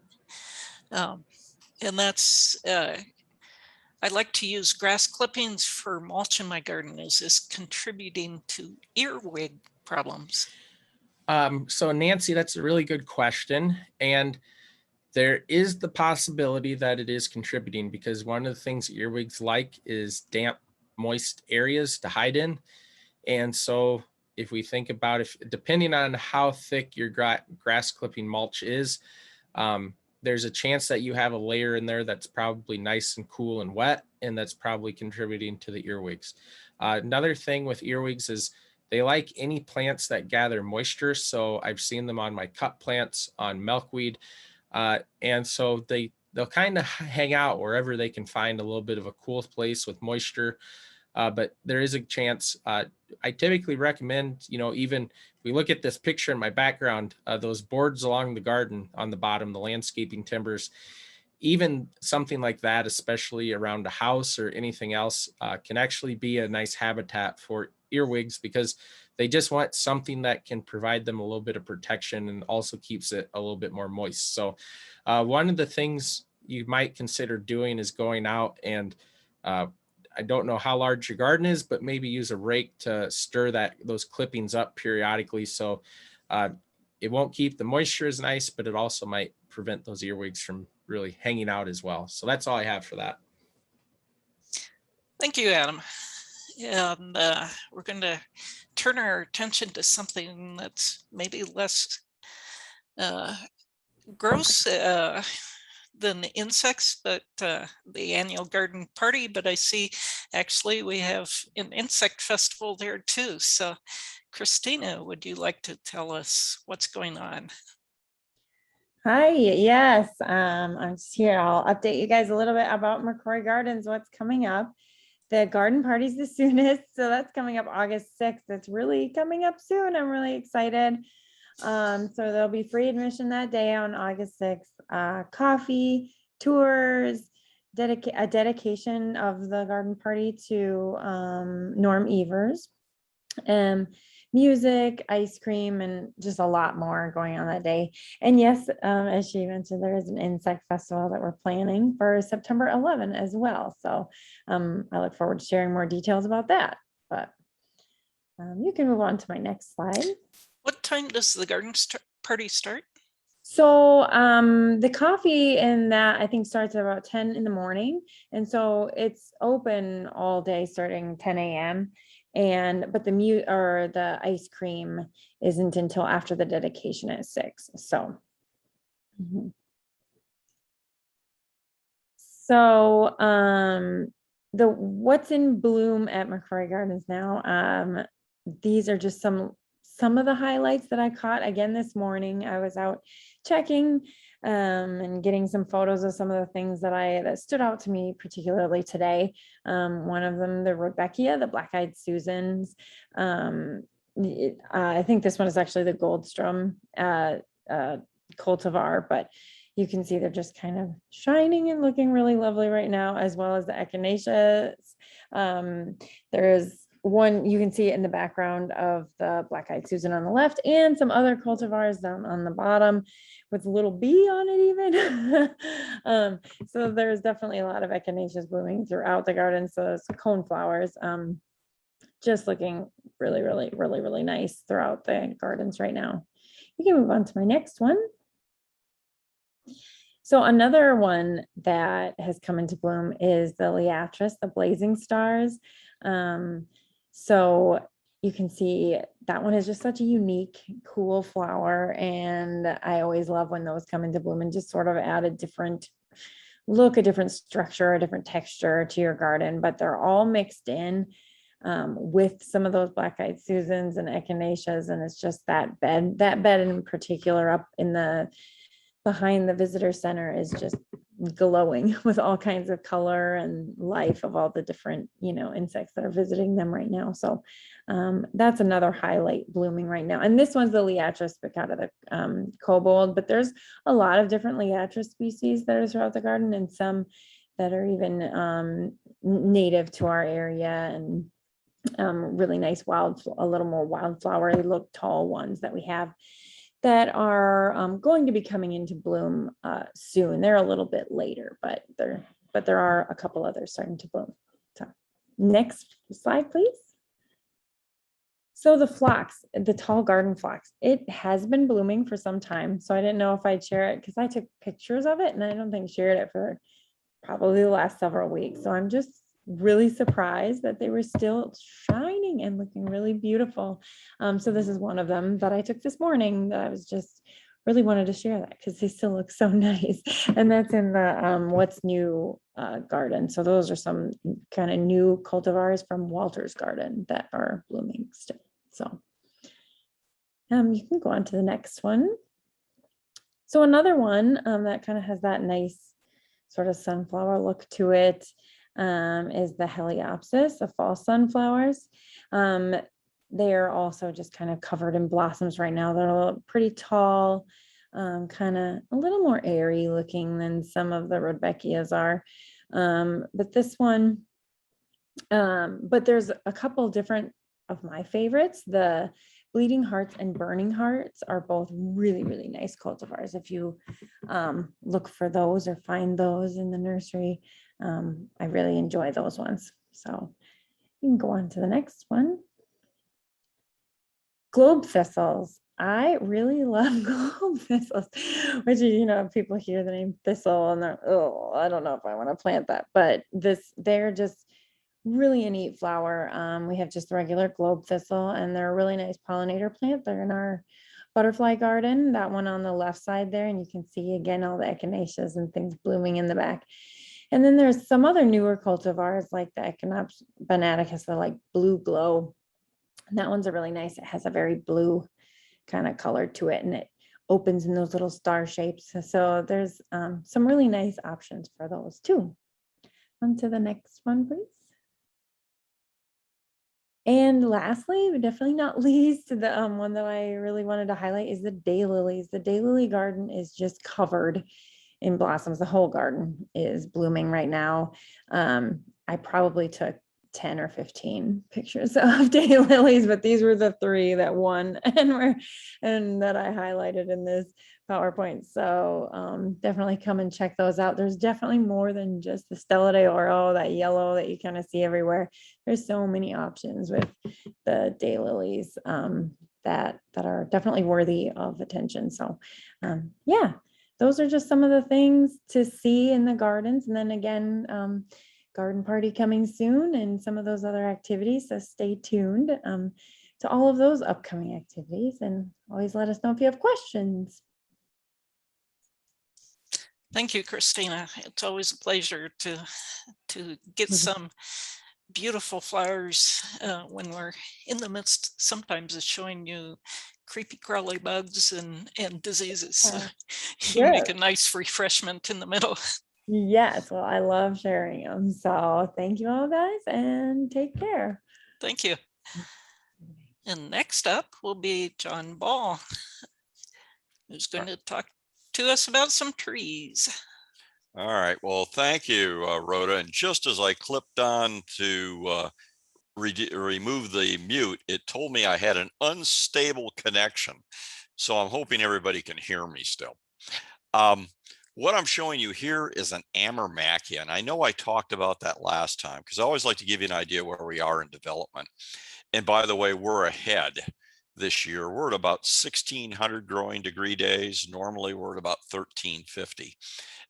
And that's, I like to use grass clippings for mulch in my garden. Is this contributing to earwig problems? So Nancy, that's a really good question. And there is the possibility that it is contributing, because one of the things earwigs like is damp, moist areas to hide in. And so if we think about, if depending on how thick your grass clipping mulch is, there's a chance that you have a layer in there that's probably nice and cool and wet, and that's probably contributing to the earwigs. Another thing with earwigs is they like any plants that gather moisture. So I've seen them on my cut plants, on milkweed. And so they'll kind of hang out wherever they can find a little bit of a cool place with moisture. But there is a chance. I typically recommend, even if we look at this picture in my background, those boards along the garden on the bottom, the landscaping timbers, even something like that, especially around a house or anything else, can actually be a nice habitat for earwigs, because they just want something that can provide them a little bit of protection and also keeps it a little bit more moist. So one of the things you might consider doing is going out and I don't know how large your garden is, but maybe use a rake to stir those clippings up periodically. So it won't keep the moisture as nice, but it also might prevent those earwigs from really hanging out as well. So that's all I have for that. Thank you, Adam. And we're going to turn our attention to something that's maybe less gross than insects, but the annual garden party. But I see actually we have an insect festival there too. So Christina, would you like to tell us what's going on? Hi, yes, I'm just here. I'll update you guys a little bit about McCrory Gardens, what's coming up. The garden party's the soonest, so that's coming up August 6th. It's really coming up soon. I'm really excited. So there'll be free admission that day on August 6th. Coffee, tours, a dedication of the garden party to Norm Evers, music, ice cream, and just a lot more going on that day. And yes, as she mentioned, there is an insect festival that we're planning for September 11 as well. So I look forward to sharing more details about that. But you can move on to my next slide. What time does the garden party start? So the coffee and that I think starts at about 10 in the morning. And so it's open all day starting 10 a.m. But the ice cream isn't until after the dedication at 6. So. So what's in bloom at McCrory Gardens now, these are just some of the highlights that I caught again this morning. I was out checking and getting some photos of some of the things that stood out to me, particularly today. One of them, the Rudbeckia, the black-eyed Susans. I think this one is actually the Goldstrom cultivar, but you can see they're just kind of shining and looking really lovely right now, as well as the echinaceas. There's one you can see it in the background of the black-eyed Susan on the left, and some other cultivars down on the bottom with a little bee on it even. So there's definitely a lot of echinaceas blooming throughout the garden. So it's cone flowers, just looking really, really, really, really nice throughout the gardens right now. You can move on to my next one. So another one that has come into bloom is the Liatris, the blazing stars. So you can see that one is just such a unique, cool flower. And I always love when those come into bloom and just sort of add a different look, a different structure, a different texture to your garden, but they're all mixed in with some of those black-eyed Susans and echinaceas. And it's just that bed in particular up in behind the visitor center is just glowing with all kinds of color and life of all the different, insects that are visiting them right now. So that's another highlight blooming right now. And this one's the Liatris spicata, the kobold, but there's a lot of different Liatris species that are throughout the garden, and some that are even native to our area, and really nice a little more wildflowery look tall ones that we have that are going to be coming into bloom soon. They're a little bit later, but there are a couple others starting to bloom. So next slide, please. So the phlox, the tall garden phlox, it has been blooming for some time. So I didn't know if I'd share it because I took pictures of it, and I don't think shared it for probably the last several weeks. So I'm just really surprised that they were still shining and looking really beautiful. So this is one of them that I took this morning that I was just really wanted to share that because they still look so nice. And that's in the What's New garden. So those are some kind of new cultivars from Walter's garden that are blooming still. So you can go on to the next one. So another one that kind of has that nice sort of sunflower look to it is the Heliopsis, the fall sunflowers. They are also just kind of covered in blossoms right now. They're pretty tall, kind of a little more airy looking than some of the Rudbeckias are. But this one, but there's a couple different of my favorites. The Bleeding Hearts and Burning Hearts are both really, really nice cultivars. If you look for those or find those in the nursery, I really enjoy those ones. So you can go on to the next one. Globe thistles. I really love globe thistles, which is, people hear the name thistle and they're, oh, I don't know if I want to plant that, but they're just really a neat flower. We have just the regular globe thistle, and they're a really nice pollinator plant. They're in our butterfly garden, that one on the left side there, and you can see again all the echinaceas and things blooming in the back. And then there's some other newer cultivars like the Echinopsis banaticus, the like blue glow. And that one's a really nice, it has a very blue kind of color to it, and it opens in those little star shapes. So there's some really nice options for those too. On to the next one, please. And lastly, but definitely not least, the one that I really wanted to highlight is the daylilies. The daylily garden is just covered in blossoms. The whole garden is blooming right now. I probably took 10 or 15 pictures of daylilies, but these were the 3 that won and that I highlighted in this PowerPoint. So definitely come and check those out. There's definitely more than just the Stella de Oro, that yellow that you kind of see everywhere. There's so many options with the daylilies that are definitely worthy of attention. So yeah, those are just some of the things to see in the gardens. And then again, garden party coming soon and some of those other activities. So stay tuned to all of those upcoming activities, and always let us know if you have questions. Thank you, Christina. It's always a pleasure to get some beautiful flowers when we're in the midst sometimes of showing you creepy crawly bugs and diseases. So you make a nice refreshment in the middle. Yes, well, I love sharing them. So thank you all, guys, and take care. Thank you. And next up will be John Ball, who's going to talk to us about some trees. All right. Well, thank you, Rhoda. And just as I clipped on to remove the mute, it told me I had an unstable connection. So I'm hoping everybody can hear me still. What I'm showing you here is an Amarmachia. And I know I talked about that last time because I always like to give you an idea where we are in development. And by the way, we're ahead this year. We're at about 1,600 growing degree days. Normally, we're at about 1,350.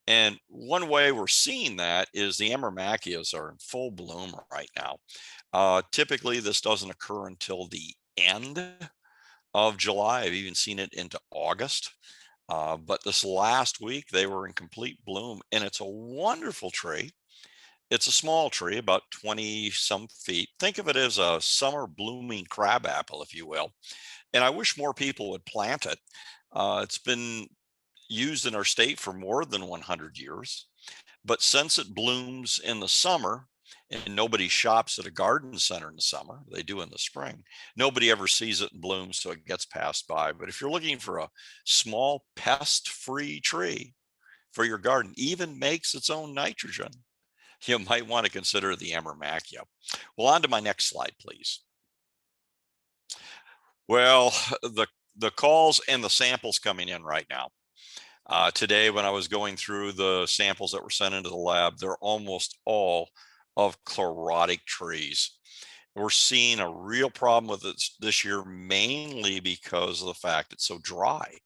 And one way we're seeing that is the Amarmachias are in full bloom right now. Typically, this doesn't occur until the end of July. I've even seen it into August. But this last week, they were in complete bloom, and it's a wonderful tree. It's a small tree, about 20 some feet. Think of it as a summer blooming crabapple, if you will. And I wish more people would plant it. It's been used in our state for more than 100 years. But since it blooms in the summer and nobody shops at a garden center in the summer, they do in the spring, nobody ever sees it in bloom, so it gets passed by. But if you're looking for a small pest-free tree for your garden, even makes its own nitrogen, you might want to consider the Amarmachia. Well, on to my next slide, please. Well, the calls and the samples coming in right now. Today, when I was going through the samples that were sent into the lab, they're almost all of chlorotic trees. We're seeing a real problem with it this year, mainly because of the fact it's so dry.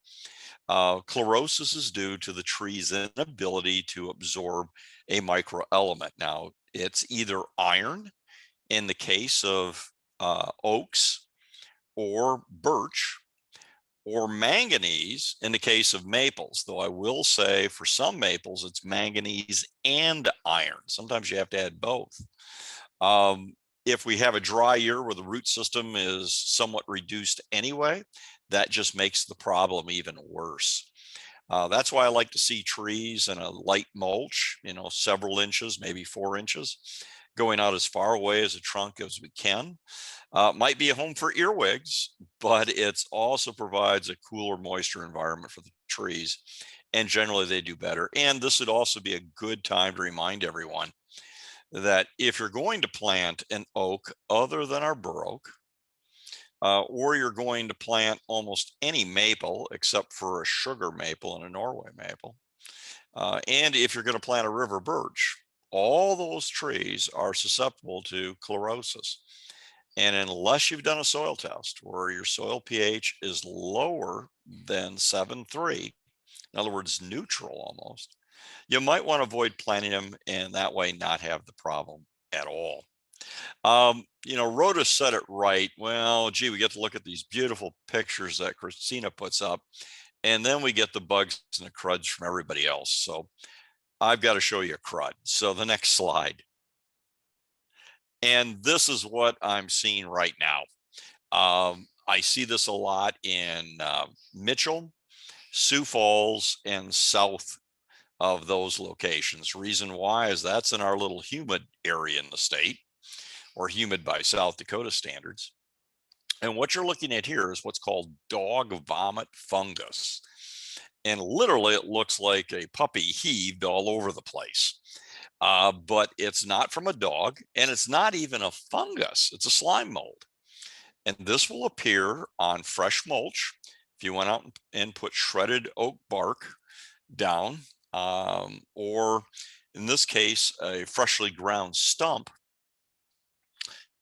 Chlorosis is due to the tree's inability to absorb a microelement. Now, it's either iron in the case of oaks or birch, or manganese in the case of maples, though I will say for some maples, it's manganese and iron. Sometimes you have to add both. If we have a dry year where the root system is somewhat reduced anyway, that just makes the problem even worse. That's why I like to see trees in a light mulch, several inches, maybe 4 inches, going out as far away as a trunk as we can. Might be a home for earwigs, but it also provides a cooler, moisture environment for the trees, and generally they do better. And this would also be a good time to remind everyone that if you're going to plant an oak other than our bur oak, or you're going to plant almost any maple except for a sugar maple and a Norway maple, and if you're going to plant a river birch, all those trees are susceptible to chlorosis. And unless you've done a soil test where your soil pH is lower than 7.3, in other words, neutral almost, you might want to avoid planting them and that way not have the problem at all. Rhoda said it right. Well, gee, we get to look at these beautiful pictures that Christina puts up, and then we get the bugs and the cruds from everybody else. So I've got to show you a crud. So the next slide. And this is what I'm seeing right now. I see this a lot in Mitchell, Sioux Falls, and south of those locations. Reason why is that's in our little humid area in the state, or humid by South Dakota standards. And what you're looking at here is what's called dog vomit fungus. And literally it looks like a puppy heaved all over the place. But it's not from a dog, and it's not even a fungus. It's a slime mold. And this will appear on fresh mulch. If you went out and put shredded oak bark down, or in this case, a freshly ground stump,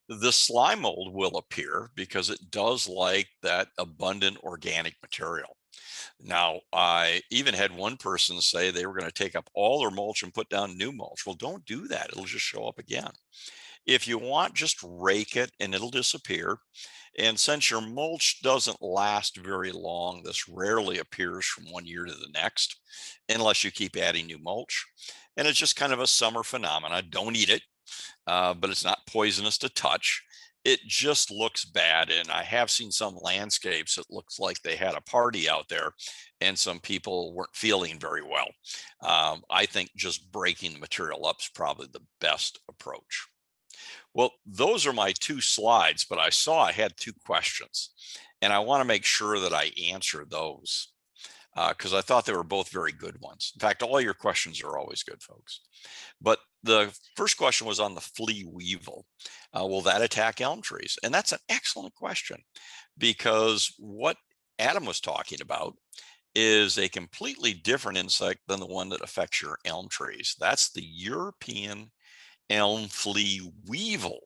the slime mold will appear because it does like that abundant organic material. Now, I even had one person say they were going to take up all their mulch and put down new mulch. Well, don't do that. It'll just show up again. If you want, just rake it and it'll disappear. And since your mulch doesn't last very long, this rarely appears from one year to the next, unless you keep adding new mulch. And it's just kind of a summer phenomenon. Don't eat it, but it's not poisonous to touch. It just looks bad. And I have seen some landscapes, it looks like they had a party out there and some people weren't feeling very well. I think just breaking the material up is probably the best approach. Well, those are my 2 slides, but I saw I had 2 questions, and I want to make sure that I answer those because I thought they were both very good ones. In fact, all your questions are always good, folks. But the first question was on the flea weevil. Will that attack elm trees? And that's an excellent question, because what Adam was talking about is a completely different insect than the one that affects your elm trees. That's the European elm flea weevil,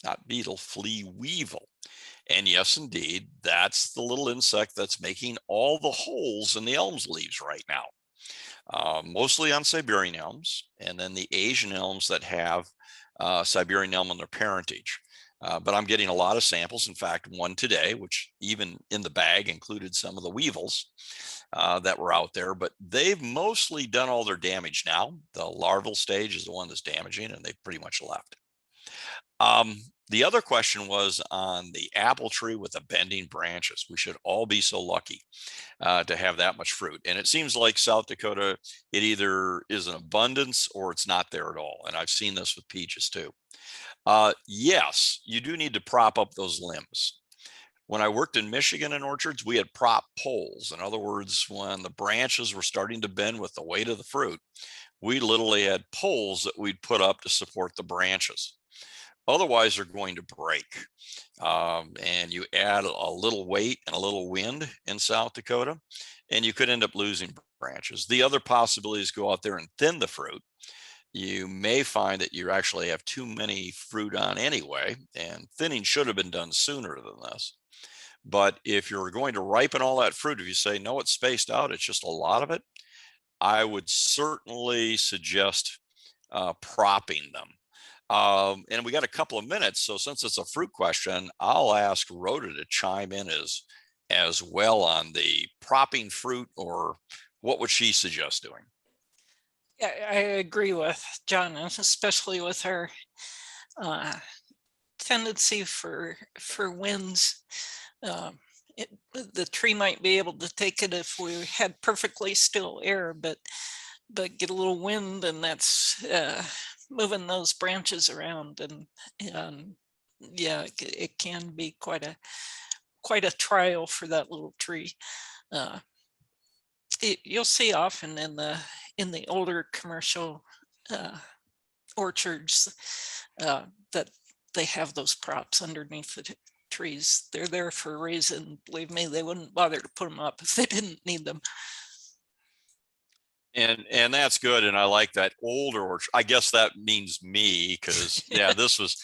not beetle, flea weevil. And yes, indeed, that's the little insect that's making all the holes in the elm's leaves right now. Mostly on Siberian elms, and then the Asian elms that have Siberian elm in their parentage. But I'm getting a lot of samples. In fact, one today, which even in the bag included some of the weevils that were out there, but they've mostly done all their damage now. The larval stage is the one that's damaging, and they've pretty much left. The other question was on the apple tree with the bending branches. We should all be so lucky to have that much fruit. And it seems like South Dakota, it either is an abundance or it's not there at all. And I've seen this with peaches too. Yes, you do need to prop up those limbs. When I worked in Michigan in orchards, we had prop poles. In other words, when the branches were starting to bend with the weight of the fruit, we literally had poles that we'd put up to support the branches. Otherwise, they're going to break. And you add a little weight and a little wind in South Dakota, and you could end up losing branches. The other possibility is go out there and thin the fruit. You may find that you actually have too many fruit on anyway, and thinning should have been done sooner than this. But if you're going to ripen all that fruit, if you say, no, it's spaced out, it's just a lot of it, I would certainly suggest propping them. And we got a couple of minutes. So since it's a fruit question, I'll ask Rhoda to chime in as well on the propping fruit, or what would she suggest doing? Yeah, I agree with John, especially with our tendency for winds. The tree might be able to take it if we had perfectly still air, but get a little wind, and that's moving those branches around, and yeah, it can be quite a trial for that little tree. You'll see often in the older commercial orchards that they have those props underneath the trees. They're there for a reason. Believe me, they wouldn't bother to put them up if they didn't need them. And that's good. And I like that older orchard. I guess that means me, because yeah, this was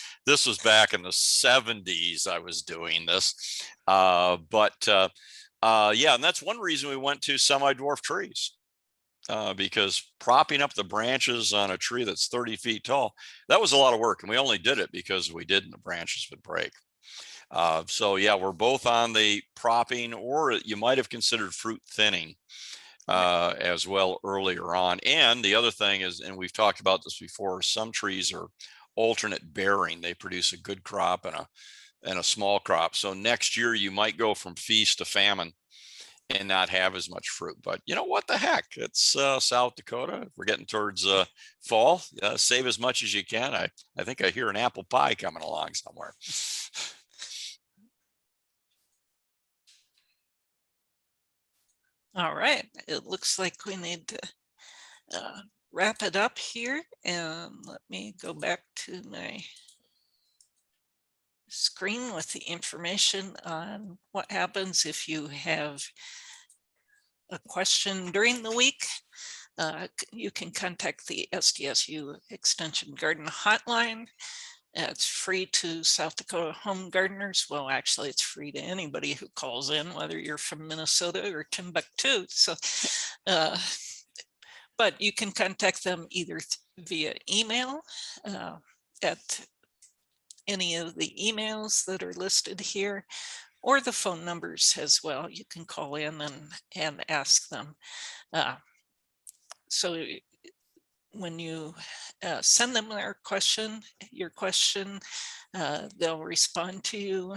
back in the 70s I was doing this. Yeah, and that's one reason we went to semi-dwarf trees. Because propping up the branches on a tree that's 30 feet tall, that was a lot of work. And we only did it because we didn't, the branches would break. So yeah, we're both on the propping, or you might have considered fruit thinning as well earlier on. And the other thing is, and we've talked about this before, some trees are alternate bearing. They produce a good crop and a small crop. So next year you might go from feast to famine and not have as much fruit. But you know what the heck, it's South Dakota. We're getting towards fall. Save as much as you can. I think I hear an apple pie coming along somewhere. All right, it looks like we need to wrap it up here, and let me go back to my screen with the information on what happens if you have a question during the week. You can contact the SDSU Extension Garden Hotline. It's free to South Dakota home gardeners. Well, actually, it's free to anybody who calls in, whether you're from Minnesota or Timbuktu. So, but you can contact them either via email at any of the emails that are listed here, or the phone numbers as well. You can call in and ask them. So when you send them your question, they'll respond to you.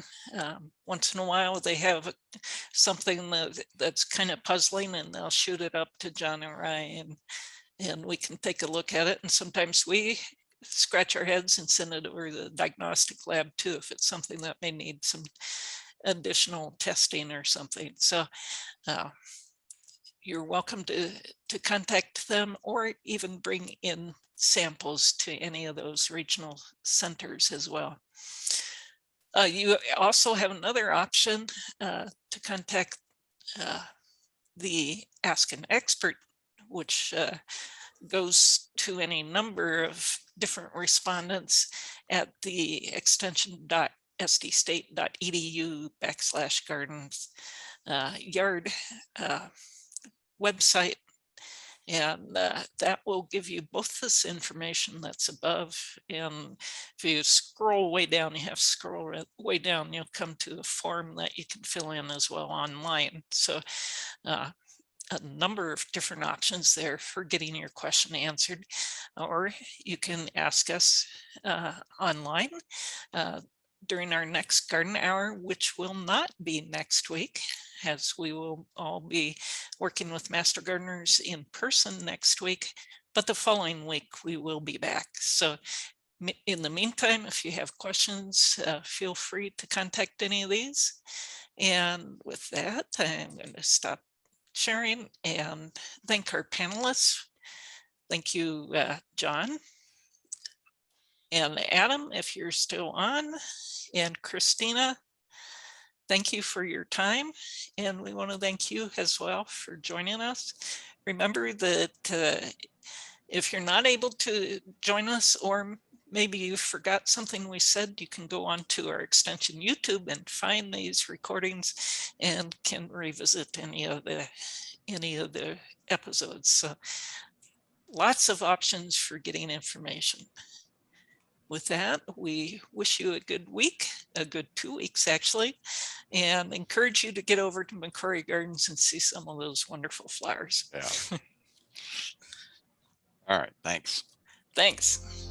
Once in a while, they have something that's kind of puzzling, and they'll shoot it up to John or I, and we can take a look at it. And sometimes we scratch our heads and send it over to the diagnostic lab too, if it's something that may need some additional testing or something. So you're welcome to contact them, or even bring in samples to any of those regional centers as well. You also have another option to contact the Ask an Expert, which goes to any number of different respondents at the extension.sdstate.edu/gardens yard website. And that will give you both this information that's above, and if you scroll way down, you'll come to a form that you can fill in as well online. So a number of different options there for getting your question answered, or you can ask us online during our next garden hour, which will not be next week, as we will all be working with master gardeners in person next week, but the following week we will be back. So in the meantime, if you have questions, feel free to contact any of these. And with that, I'm going to stop sharing and thank our panelists. Thank you, John. And Adam, if you're still on, and Christina, thank you for your time. And we want to thank you as well for joining us. Remember that if you're not able to join us, or maybe you forgot something we said, you can go on to our extension YouTube and find these recordings and can revisit any of the episodes. So lots of options for getting information. With that, we wish you a good week, a good 2 weeks actually, and encourage you to get over to McCrory Gardens and see some of those wonderful flowers. Yeah. All right. Thanks. Thanks.